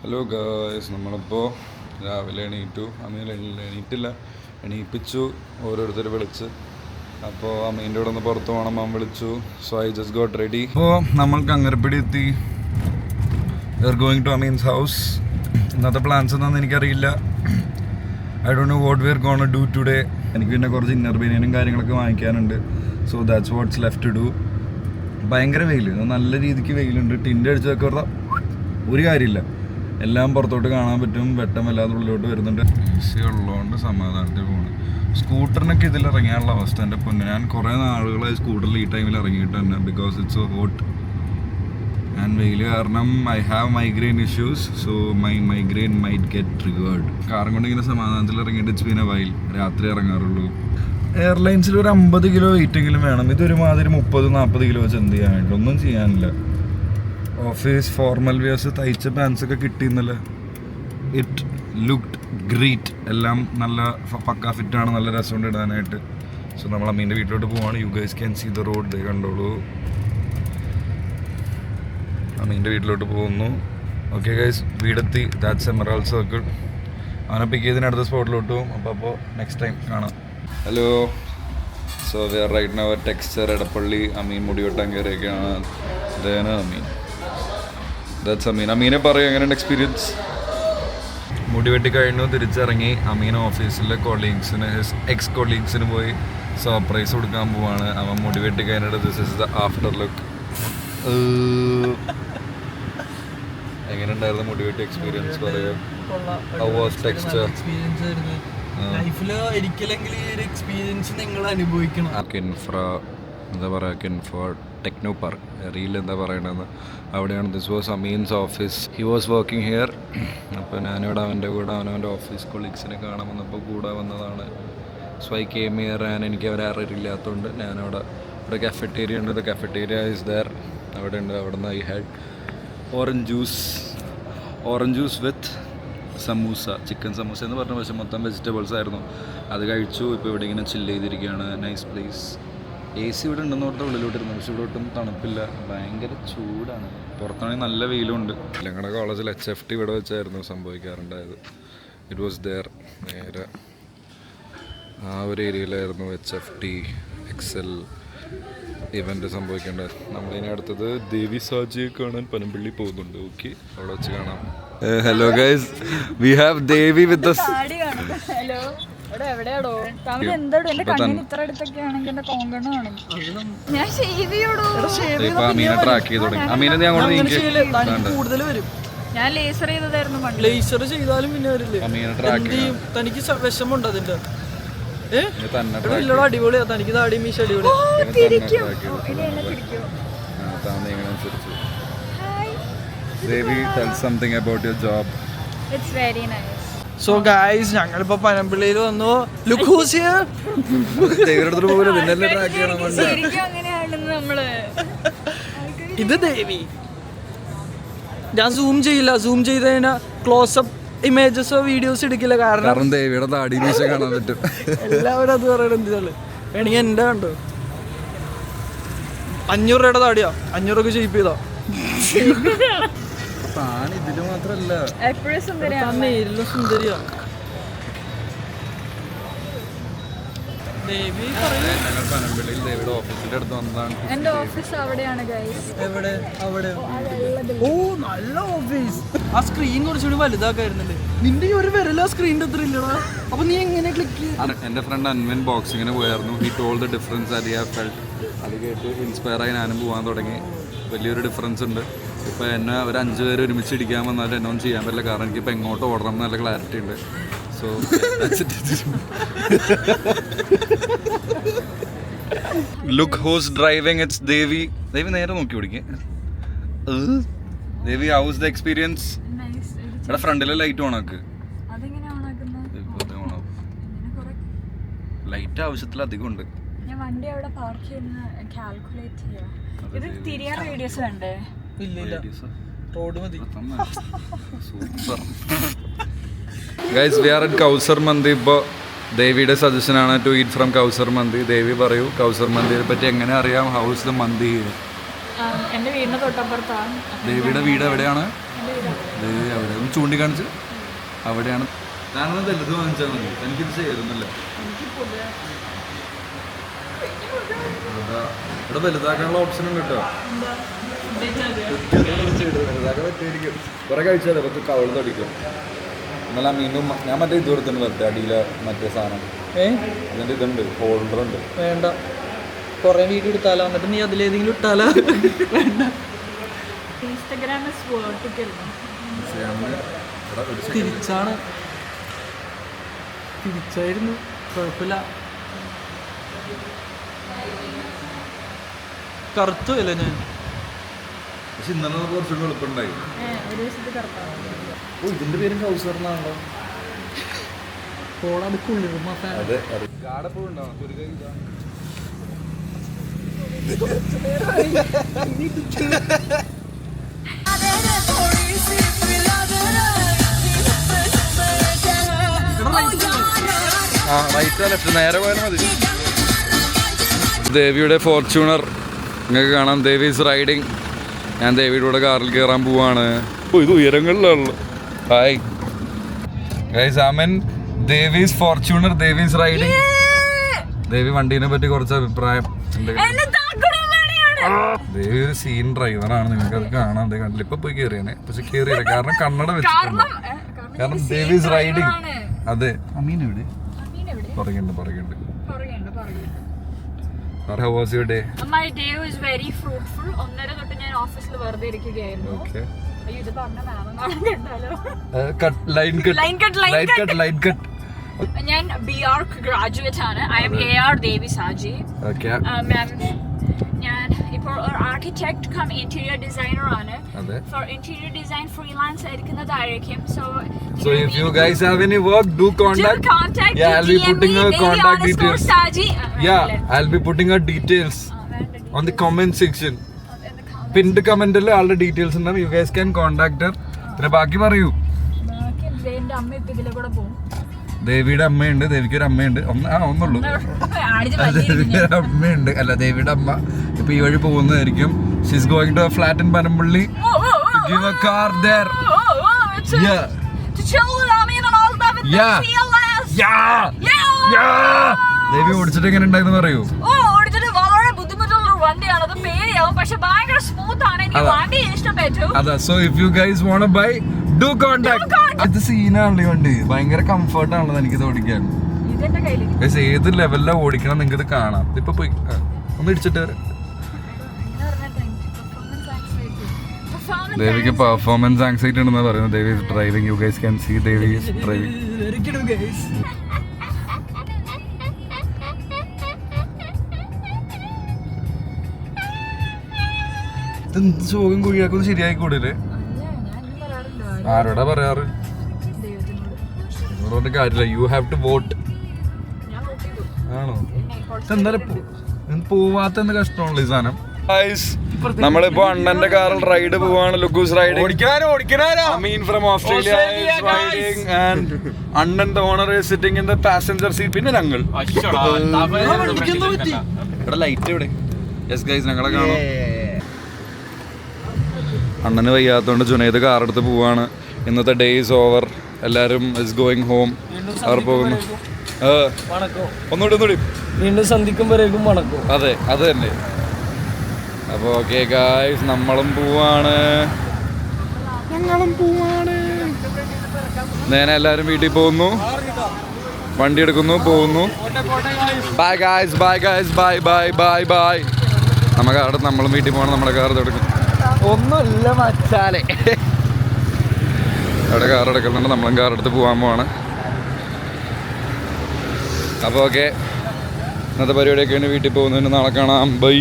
Hello guys, നമ്മളിപ്പോൾ രാവിലെ എണീറ്റു. എണീപ്പിച്ചു, ഓരോരുത്തർ വിളിച്ച്. അപ്പോൾ അമ്മീൻ്റെ കൂടെ ഒന്ന് പുറത്ത് പോകണം, അമ്മ വിളിച്ചു. So I just got ready. അപ്പോൾ നമ്മൾ കങ്ങരപ്പടി എത്തി. We are going to Ameen's house. ഇന്നത്തെ പ്ലാൻസ് എന്താണെന്ന് എനിക്കറിയില്ല. I don't know what we are gonna do today. എനിക്ക് പിന്നെ കുറച്ച് ഇന്നർ ബനിയനും കാര്യങ്ങളൊക്കെ വാങ്ങിക്കാനുണ്ട്. So that's what's left to do. ഭയങ്കര വെയിൽ, നല്ല രീതിക്ക് വെയിലുണ്ട്. ടിൻ്റെ അടിച്ചൊക്കെ പറഞ്ഞാൽ ഒരു കാര്യമില്ല, എല്ലാം പുറത്തോട്ട് കാണാൻ പറ്റും. വെട്ടം വല്ലാതെ ഉള്ളിലോട്ട് വരുന്നുണ്ട്. ഈസി ഉള്ളതുകൊണ്ട് സമാധാനത്തിൽ പോകുന്നു. സ്കൂട്ടറിനൊക്കെ ഇതിൽ ഇറങ്ങിയാനുള്ള അവസ്ഥ എൻ്റെ പൊന്നെ. ഞാൻ കുറേ നാളുകളായി സ്കൂട്ടറിൽ ഈ ടൈമിൽ ഇറങ്ങിയിട്ട് തന്നെ, ബിക്കോസ് ഇറ്റ്സ് ഹോട്ട് ആൻഡ് വെയിൽ കാരണം I have migraine issues. So my migraine might get triggered. കാറും കൊണ്ട് ഇങ്ങനെ സമാധാനത്തിൽ ഇറങ്ങിയിട്ട് ഇറ്റ്സ് ബീൻ എ വൈൽ. രാത്രി ഇറങ്ങാറുള്ളൂ. എയർലൈൻസിൽ ഒരു 50 കിലോ വെയിറ്റെങ്കിലും വേണം. ഇതൊരുമാതിരി 30-40 കിലോ വെച്ച് എന്ത് ചെയ്യാനായിട്ട് ഒന്നും ചെയ്യാനില്ല. ഓഫീസ് ഫോർമൽ വിയേഴ്സ് തയ്ച്ച പാൻസൊക്കെ കിട്ടിയെന്നല്ല. It looked great. എല്ലാം നല്ല പക്ക ഫിറ്റാണ്, നല്ല രസമുണ്ട് ഇടാനായിട്ട്. സോ നമ്മൾ അമ്മീൻ്റെ വീട്ടിലോട്ട് പോവാണ്. You guys can see the road, കണ്ടോളൂ. അമ്മീൻ്റെ വീട്ടിലോട്ട് പോകുന്നു. ഓക്കെ ഗൈസ്, വീടെത്തി. That's Emerald Circle. അവനെ പിക്ക് ചെയ്തതിന് അടുത്ത സ്പോട്ടിലോട്ട് പോകും. അപ്പോൾ നെക്സ്റ്റ് ടൈം കാണാം. Hello, so we are right now at Texture Edappally. Ameen മുടി വെട്ടാൻ കയറിയൊക്കെയാണ്. ഇതാണ് അമ്മീൻ. ദാറ്റ്സ് അമീൻ. അമീനെ പറയും എങ്ങനെയുണ്ട് എക്സ്പീരിയൻസ്? മുടി വെട്ടി കഴിഞ്ഞു, തിരിച്ചിറങ്ങി. അമീൻ ഓഫീസിലെ കൊളീഗ്സിന്, എക്സ് കൊളീഗ്സിന് പോയി സർപ്രൈസ് കൊടുക്കാൻ പോവാണ്. അവൻ മുടി വെട്ടി കഴിഞ്ഞിട്ട് this is the after look. എങ്ങനെയുണ്ടായിരുന്നു മുടി വെട്ടി എക്സ്പീരിയൻസ്? പറയുക. How was texture? ലൈഫിൽ ഒരിക്കലെങ്കിലും ഈ ഒരു എക്സ്പീരിയൻസ് നിങ്ങൾ അനുഭവിക്കണം. കിൻഫ്ര എന്താ പറയുക, കിൻഫ്ര ടെക്നോ പാർക്ക്, റീൽ എന്താ പറയണത്, അവിടെയാണ്. This was amines office. He was working here. അപ്പോൾ ഞാനിവിടെ അവൻ്റെ കൂടെ അവനവൻ്റെ ഓഫീസ് കൊളീഗ്സിനെ കാണാൻ വന്നപ്പോൾ കൂടെ വന്നതാണ്. So I came here. എനിക്ക് അവരെ അറിയില്ലാത്തതുകൊണ്ട് ഞാനവിടെ ഇവിടെ കഫറ്റേരിയ ഉണ്ട്. Cafeteria is there. അവിടെ ഉണ്ട്. അവിടെ നിന്ന് I had orange juice with samosa, chicken samosa എന്ന് പറഞ്ഞ, പക്ഷേ മൊത്തം വെജിറ്റബിൾസ് ആയിരുന്നു. അത് കഴിച്ചു. ഇപ്പോൾ ഇവിടെ ഇങ്ങനെ ചില്ല് ചെയ്തിരിക്കുകയാണ്. Nice place. AC ഇവിടെ ഉണ്ടെന്ന് പറഞ്ഞാൽ ഉള്ളിലോട്ടിരുന്നു, പക്ഷേ ഇവിടെ ഒട്ടും തണുപ്പില്ല. ഭയങ്കര ചൂടാണ്. പുറത്താണെങ്കിൽ നല്ല വെയിലുണ്ട്. ഞങ്ങളുടെ കോളേജിൽ HFT ഇവിടെ വെച്ചായിരുന്നു സംഭവിക്കാറുണ്ടായത്. It was there. നേരെ ആ ഒരു ഏരിയയിലായിരുന്നു HFT എക്സൽ ഇവൻ്റ് സംഭവിക്കേണ്ടത്. നമ്മളിനി അടുത്തത് ദേവി സാജിയെ കാണാൻ പനമ്പള്ളി പോകുന്നുണ്ട്. ഓക്കെ, അവിടെ വെച്ച് കാണാം. Hello guys, we have Devi with us. ഇപ്പൊ അമീനെ ട്രാക്ക് ചെയ്ത് തുടങ്ങി. അമീനെ ഞാൻ കൂടുതൽ വരും. ഞാൻ ലേസർ ചെയ്തതായിരുന്നു. ലേസർ ചെയ്താലും പിന്നെ വരില്ലേ? അമീനെ ട്രാക്ക് ചെയ്യും. തനിക്ക് വിഷമുണ്ട് അതിന്റെ? ഇല്ലടോ, അടിപൊളിയാ. തനിക്ക് താടി മീശ അടിപൊളി. Devi, tell something about your job. It's very nice. So guys, ഞങ്ങളിപ്പോ പനമ്പള്ളിയിൽ വന്നു. Look who's here. ശരിക്കും അങ്ങനെയാണെന്ന് നമ്മള്. ഇത് ദേവി. ഞാൻ സൂം ചെയ്യില്ല. സൂം ചെയ്ത് കഴിഞ്ഞാൽ ക്ലോസപ്പ് ഇമേജസോ വീഡിയോസ് എടുക്കില്ല. കാരണം ദേവിയുടെ താടി മീശ കാണാൻ പറ്റും. എല്ലാവരും അത് പറയണത് എന്തിനാണ്? വേണമെങ്കിൽ എൻ്റെ കണ്ടോ, 500 രൂപയുടെ താടിയാ. 500 രൂപ ഷേപ്പ് ചെയ്താ. ഇതില് മാത്രല്ല, എപ്പോഴും സുന്ദരിയാ. സുന്ദരിയാ ദേവി. പനമ്പള്ളിയിൽ ദേവിയുടെ ഓഫീസിന്റെ അടുത്ത് വന്നതാണ്. എന്റെ ഓഫീസ് അവിടെയാണ് ഗൈസ്. എവിടെ? അവിടെ. ഓ, നല്ല ഓഫീസ്. ആ സ്ക്രീൻ കുറച്ചുകൂടി വലുതാക്കായിരുന്നല്ലേ? നിന്റെ ഈ ഒരു വിരൽ ആ സ്ക്രീനിന്റെ അത്ര ഇല്ലടാ. അപ്പൊ നീ എങ്ങനെ ക്ലിക്ക് ചെയ്തു? എന്റെ ഫ്രണ്ട് അൻവൻ ബോക്സിങ്ങിന് പോയായിരുന്നു. He told the difference that he have felt. അത് കേട്ട് ഇൻസ്പയർ ആയി ഞാനും പോകാൻ തുടങ്ങി. വലിയൊരു ഡിഫറൻസ് ഉണ്ട്. ഇപ്പോൾ എന്നെ ഒരു 5 പേര് ഒരുമിച്ച് ഇടിക്കാൻ വന്നാലും എന്നൊന്നും ചെയ്യാൻ പറ്റില്ല. കാരണം എനിക്കിപ്പോൾ എങ്ങോട്ട് ഓടണം എന്ന് നല്ല ക്ലാരിറ്റി ഉണ്ട്. So look who's driving. It's Devi. Devi നേരെ നോക്കി ഓടിക്കേ. Devi, how's the experience? ഇവിടെ ഫ്രണ്ടിലെ ലൈറ്റ് ഓണാക്ക്. ലൈറ്റ് ആവശ്യത്തിലധികം ഉണ്ട്. വണ്ടി അവിടെ പാർക്ക് ചെയ്യുന്ന കാൽക്കുലേറ്റ് ചെയ്യാം. ഇത് തിരിയാൻ റേഡിയസ് വേണ്ടേ? ഇല്ല, റോഡ് മതി. Super guys, we are at Kausar Mandi. ഇപ്പോൾ ദേവിയുടെ സജഷനാണ് to eat from Kausar Mandi. Devi പറയൂ, കൗസർ മന്തിയെ പറ്റി എങ്ങനെ അറിയാം? How's the mandi? എൻ്റെ വീടിന് തൊട്ടപ്പുറത്താണ്. ദേവിയുടെ വീട് എവിടെയാണ്? അവിടെ ഒന്ന് ചൂണ്ടിക്കാണിച്ച് അവിടെയാണ്. കാരണം വലുത് വാങ്ങിച്ചാൽ മതി, എനിക്കിത് ചേരുന്നില്ല. ഇവിടെ വലുതാക്കാനുള്ള ഓപ്ഷൻ ഉണ്ട് കേട്ടോ. വലുതാക്കാൻ പറ്റുമായിരിക്കും. കുറെ കഴിച്ചാലേ പത്ത് കവള് തടിക്കും. എന്നാലും മീനും ഞാൻ മറ്റേ ഇത് കൊടുത്തിട്ടുണ്ട് വെറുതെ അടിയിലെ മറ്റേ സാധനം. ഇതിൻ്റെ ഇതുണ്ട്, ഹോൾഡർ ഉണ്ട്. വേണ്ട, കൊറേ വീഡിയോ എടുത്താലോ, എന്നിട്ട് നീ അതിലേതെങ്കിലും ഇട്ടാലോ. വേണ്ട, തിരിച്ചായിരുന്നു, കുഴപ്പമില്ല. കറുത്തു അല്ലേ ഞാൻ? പക്ഷെ ഇന്നലെ കുറച്ചുകൂടി എളുപ്പമുണ്ടായി. ഓ, ഇതിന്റെ പേരും കൗസർ എന്നാണല്ലോ. അതെ, നേരെ പോയാൽ മതി. ദേവിയുടെ ഫോർച്യൂണർ നിങ്ങൾക്ക് കാണാം. ദേവീസ് റൈഡിങ്. ഞാൻ ദേവിയുടെ കൂടെ കാറിൽ കയറാൻ പോവാണ്. ഓ, ഇത് ഉയരങ്ങളിലാണല്ലോ. ഹായ് ഗൈസ്, ആമൻ ദേവീസ് ഫോർച്യൂണർ, ദേവീസ് റൈഡിങ്. ദേവി വണ്ടീനെ പറ്റി കുറച്ച് അഭിപ്രായം. ദേവി ഒരു സീൻ ഡ്രൈവറാണ്, നിങ്ങൾക്ക് അത് കാണാൻ കണ്ടില്ല. ഇപ്പൊ പോയി കയറിയാണ്, പക്ഷെ കയറിയില്ല കാരണം കണ്ണട വെച്ചിട്ടുണ്ട്. കാരണം ദേവീസ് റൈഡിങ്. അതെ, അമീൻ എവിടെ? പറയുന്നുണ്ട്. How was your day? My day was very fruitful. ഒന്നര തൊട്ട് ഞാൻ ഓഫീസിൽ വെറുതെ ഇരിക്കുകയായിരുന്നു. Okay. അയ്യോ, ഇത് പറഞ്ഞ മാം കണ്ടാലോ? Line cut. ഞാൻ BR ഗ്രാജുവേറ്റ് ആണ്. I am AR Devi Saji. Okay. മാം, ഞാൻ ഇപ്പോൾ ഒരു ആർക്കിടെക്ട് കം ഇന്റീരിയർ ഡിസൈനർ ആണ്. For interior design freelance ആയിരിക്കുന്നതായിരിക്കും. So if you guys have any work, do contact. Yeah, I'll be putting her contact details. I'll be putting her details on the comment section. Pinned comment il all the details unna. You guys can contact her. Thira baaki parayu. എന്റെ അമ്മ ഇപ്പൊ ഇതിലെ കൂടെ പോകും. ദേവിയുടെ അമ്മയുണ്ട്, ദേവിക്ക് ഒരു അമ്മയുണ്ട്. ഒന്നുള്ളൂ. ദേവിയുടെ അമ്മയുണ്ട്. അല്ല, ദേവിയുടെ അമ്മ ഇപ്പൊ ഈ വഴി പോകുന്നതായിരിക്കും. She's going to a flat in Panampilly. Give a car there. Yeah. To chill with me and all that with the CLS. Yeah. ദേവി ഓടിച്ചിട്ട് എങ്ങനെ ഉണ്ടായിരുന്നു പറയൂ? ഓടിച്ചിട്ട് വളരെ ബുദ്ധിമുട്ടുള്ള ഒരു വണ്ടിയാണ്. അത് പേടിയാവും, പക്ഷെ ഭയങ്കര സ്മൂത്ത് ആണ്. എനിക്ക് വണ്ടി ഇഷ്ടപ്പെട്ടു. അതാ, so if you guys want to buy, do contact. ഇത് സീനാണല്ലോ ഈ വണ്ടി. ഭയങ്കര കംഫർട്ട് ആണല്ലോ എനിക്കിത് ഓടിക്കാൻ. ഇതെന്റെ കയ്യിൽ പക്ഷെ ഏത് ലെവലിലാ ഓടിക്കണം നിങ്ങൾക്ക് ഇത് കാണാം. ഇപ്പൊ പോയി ഒന്ന് ഇടിച്ചിട്ട് വരാം. ദേവിക്ക് പെർഫോമൻസ് ആങ്സൈറ്റി ഉണ്ടെന്ന് പറയുന്നത്. Devi is driving. You guys can see Devi is driving. ഇതെന്ത് ശോകം കുഴിയാക്കൊന്നും ശരിയായി കൂടില്ലേ? ആരോടാ പറയാറ്? അതുകൊണ്ട് കാര്യമില്ല. You have to vote. ആണോ? എന്തായാലും പോവാത്ത കഷ്ടമാണല്ലോ ഈ സാധനം. നമ്മളിപ്പോ അണ്ണന്റെ കാറിൽ റൈഡ് പോവാണ്. Look who's riding. Ameen from Australia is riding and Annan the owner is sitting in the passenger seat. പിന്നെ ഞങ്ങൾ ഇവിടെ ലൈറ്റ് ഇവിടെ. യെസ് ഗൈസ്, ഞങ്ങളെ കാണാം. അണ്ണന് വയ്യാത്തോണ്ട് ജുനൈദ് കാർ എടുത്ത് പോവാണ്. ഇന്നത്തെ ഡേ ഈസ് ഓവർ. എല്ലാരും ഇസ് ഗോയിങ് ഹോം. അവർ പോകുന്നു. ഒന്നുകൂടി വീണ്ടും സന്ധിക്കുമ്പോഴേക്കും മണക്കും. അതെ, അത് തന്നെ. അപ്പോൾ ഓക്കെ ഗായ്സ്, ഞങ്ങളും പോവാണ്. നേരെ എല്ലാവരും വീട്ടിൽ പോകുന്നു, വണ്ടി എടുക്കുന്നു, പോകുന്നു. Bye guys, bye guys, bye bye bye bye. നമ്മളും വീട്ടിൽ പോകണം. നമ്മുടെ കാർ എടുക്കും. ഒന്നുമില്ല മച്ചാലേ. അവിടെ കാർ എടുക്കുന്നുണ്ട്. നമ്മളും കാർ എടുത്ത് പോകാൻ പോവാണ്. അപ്പോൾ ഓക്കെ, ഇന്നത്തെ പരിപാടിയൊക്കെയാണ്. വീട്ടിൽ പോകുന്നതിന് നാളെ കാണാം. ബൈ.